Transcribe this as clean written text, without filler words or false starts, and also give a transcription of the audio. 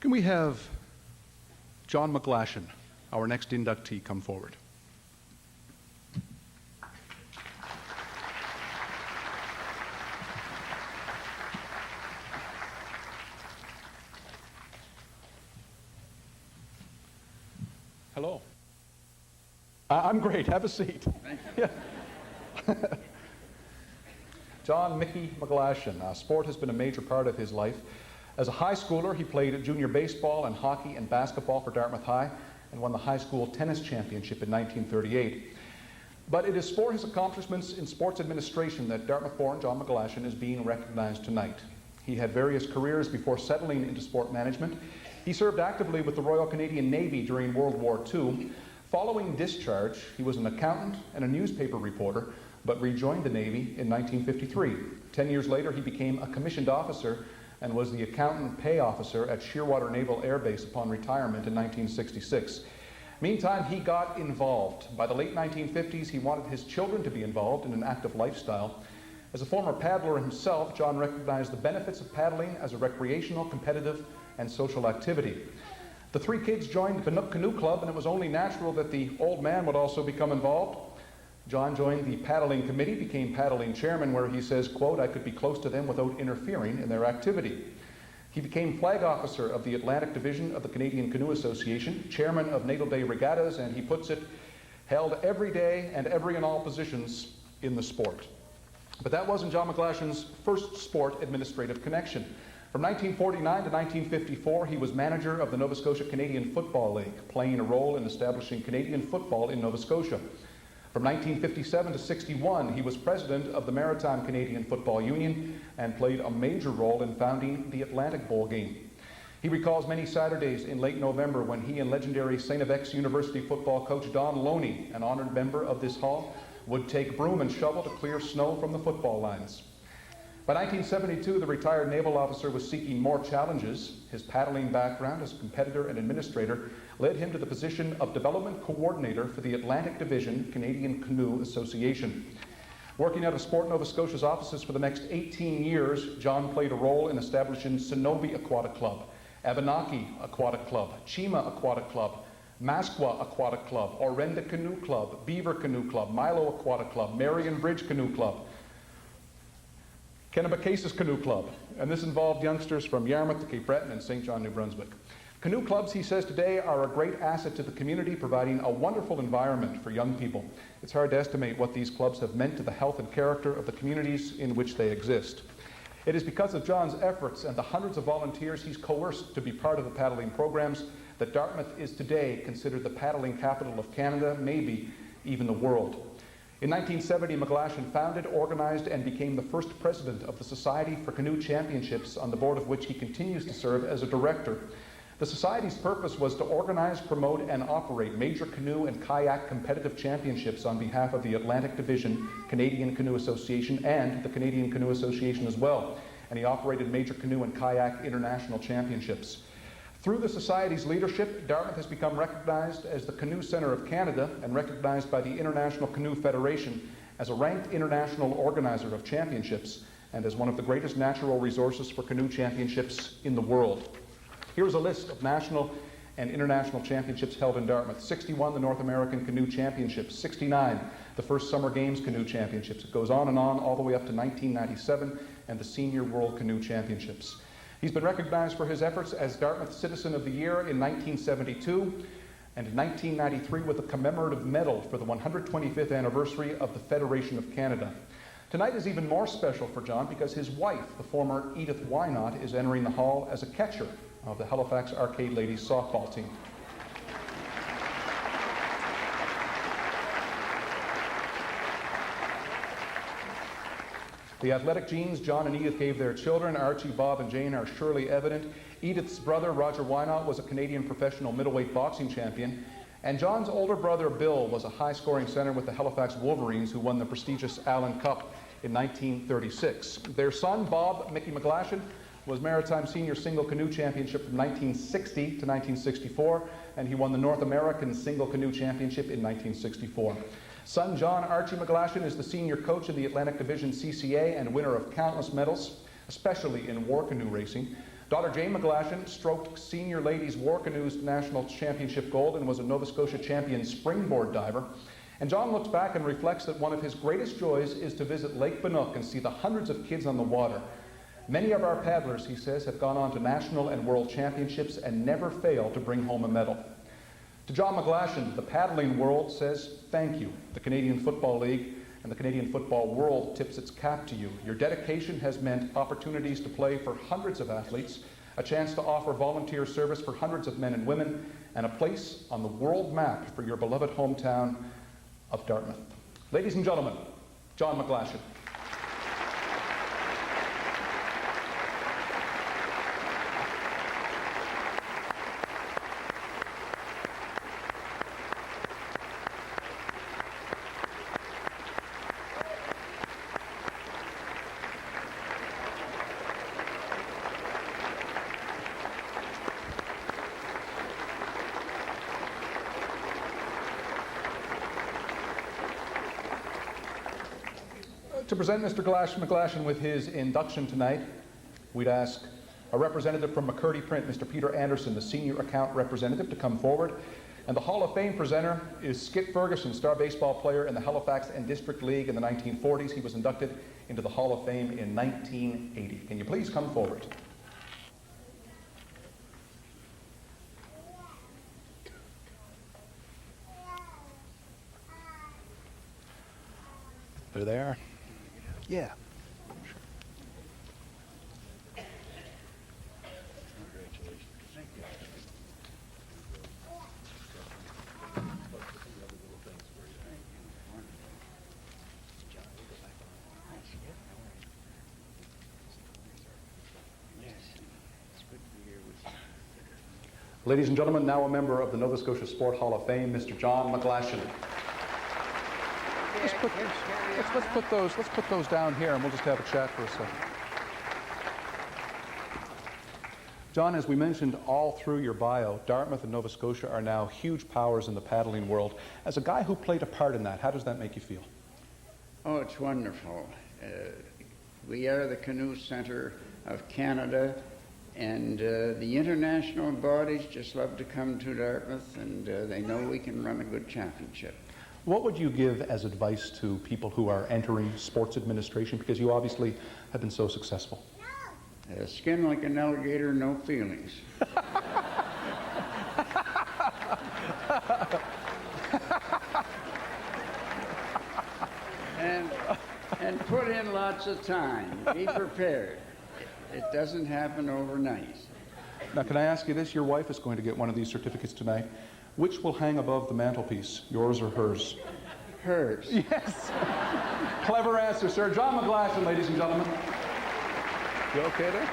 Can we have John MacGlashen, our next inductee, come forward? Hello. I'm great. Have a seat. Thank you. Yeah. John Mickey MacGlashen. Sport has been a major part of his life. As a high schooler, he played junior baseball and hockey and basketball for Dartmouth High and won the high school tennis championship in 1938. But it is for his accomplishments in sports administration that Dartmouth-born John MacGlashen is being recognized tonight. He had various careers before settling into sport management. He served actively with the Royal Canadian Navy during World War II. Following discharge, he was an accountant and a newspaper reporter, but rejoined the Navy in 1953. 10 years later, he became a commissioned officer and was the accountant pay officer at Shearwater Naval Air Base upon retirement in 1966. Meantime, he got involved. By the late 1950s, he wanted his children to be involved in an active lifestyle. As a former paddler himself, John recognized the benefits of paddling as a recreational, competitive, and social activity. The three kids joined the Abenaki Canoe Club, and it was only natural that the old man would also become involved. John joined the paddling committee, became paddling chairman, where he says, quote, "I could be close to them without interfering in their activity." He became flag officer of the Atlantic Division of the Canadian Canoe Association, chairman of Natal Day Regattas, and he puts it, held every day and every and all positions in the sport. But that wasn't John MacGlashen's first sport administrative connection. From 1949 to 1954, he was manager of the Nova Scotia Canadian Football League, playing a role in establishing Canadian football in Nova Scotia. From 1957 to 61, he was president of the Maritime Canadian Football Union and played a major role in founding the Atlantic Bowl game. He recalls many Saturdays in late November when he and legendary Senobe University football coach Don Loney, an honored member of this hall, would take broom and shovel to clear snow from the football lines. By 1972, the retired naval officer was seeking more challenges. His paddling background as a competitor and administrator led him to the position of development coordinator for the Atlantic Division Canadian Canoe Association. Working out of Sport Nova Scotia's offices for the next 18 years, John played a role in establishing Senobe Aquatic Club, Abenaki Aquatic Club, Cheema Aquatic Club, Masqua Aquatic Club, Orenda Canoe Club, Beaver Canoe Club, Milo Aquatic Club, Marion Bridge Canoe Club, Kennebecasis Canoe Club, and this involved youngsters from Yarmouth to Cape Breton and St. John, New Brunswick. Canoe clubs, he says today, are a great asset to the community, providing a wonderful environment for young people. It's hard to estimate what these clubs have meant to the health and character of the communities in which they exist. It is because of John's efforts and the hundreds of volunteers he's coerced to be part of the paddling programs that Dartmouth is today considered the paddling capital of Canada, maybe even the world. In 1970, MacGlashen founded, organized, and became the first president of the Society for Canoe Championships, on the board of which he continues to serve as a director. The Society's purpose was to organize, promote, and operate major canoe and kayak competitive championships on behalf of the Atlantic Division Canadian Canoe Association and the Canadian Canoe Association as well. And he operated major canoe and kayak international championships. Through the Society's leadership, Dartmouth has become recognized as the Canoe Centre of Canada and recognized by the International Canoe Federation as a ranked international organizer of championships and as one of the greatest natural resources for canoe championships in the world. Here's a list of national and international championships held in Dartmouth. 61, the North American Canoe Championships. 69, the first Summer Games Canoe Championships. It goes on all the way up to 1997 and the Senior World Canoe Championships. He's been recognized for his efforts as Dartmouth Citizen of the Year in 1972 and in 1993 with a commemorative medal for the 125th anniversary of the Federation of Canada. Tonight is even more special for John because his wife, the former Edith Wynot, is entering the hall as a catcher of the Halifax Arcade Ladies softball team. The athletic genes John and Edith gave their children, Archie, Bob, and Jane, are surely evident. Edith's brother, Roger Wynot, was a Canadian professional middleweight boxing champion, and John's older brother, Bill, was a high-scoring center with the Halifax Wolverines, who won the prestigious Allen Cup in 1936. Their son, Bob Mickey MacGlashen, was Maritime Senior Single Canoe Championship from 1960 to 1964, and he won the North American Single Canoe Championship in 1964. Son John Archie MacGlashen is the senior coach of the Atlantic Division CCA and winner of countless medals, especially in war canoe racing. Daughter Jane MacGlashen stroked Senior Ladies War Canoes National Championship gold and was a Nova Scotia champion springboard diver. And John looks back and reflects that one of his greatest joys is to visit Lake Bannock and see the hundreds of kids on the water. Many of our paddlers, he says, have gone on to national and world championships and never fail to bring home a medal. To John MacGlashen, the paddling world says thank you. The Canadian Football League and the Canadian football world tips its cap to you. Your dedication has meant opportunities to play for hundreds of athletes, a chance to offer volunteer service for hundreds of men and women, and a place on the world map for your beloved hometown of Dartmouth. Ladies and gentlemen, John MacGlashen. To present Mr. MacGlashen with his induction tonight, we'd ask a representative from McCurdy Print, Mr. Peter Anderson, the senior account representative, to come forward. And the Hall of Fame presenter is Skip Ferguson, star baseball player in the Halifax and District League in the 1940s. He was inducted into the Hall of Fame in 1980. Can you please come forward? There they are. Yeah. Ladies and gentlemen, now a member of the Nova Scotia Sport Hall of Fame, Mr. John MacGlashen. Let's put those down here and we'll just have a chat for a second. John, as we mentioned all through your bio, Dartmouth and Nova Scotia are now huge powers in the paddling world. As a guy who played a part in that, how does that make you feel? Oh, it's wonderful. We are the Canoe Centre of Canada, and the international bodies just love to come to Dartmouth, and they know we can run a good championship. What would you give as advice to people who are entering sports administration, because you obviously have been so successful? Skin like an alligator, no feelings. and put in lots of time. Be prepared. It doesn't happen overnight. Now, can I ask you this? Your wife is going to get one of these certificates tonight. Which will hang above the mantelpiece, yours or hers? Hers. Yes. Clever answer, sir. John MacGlashen, ladies and gentlemen. You okay there?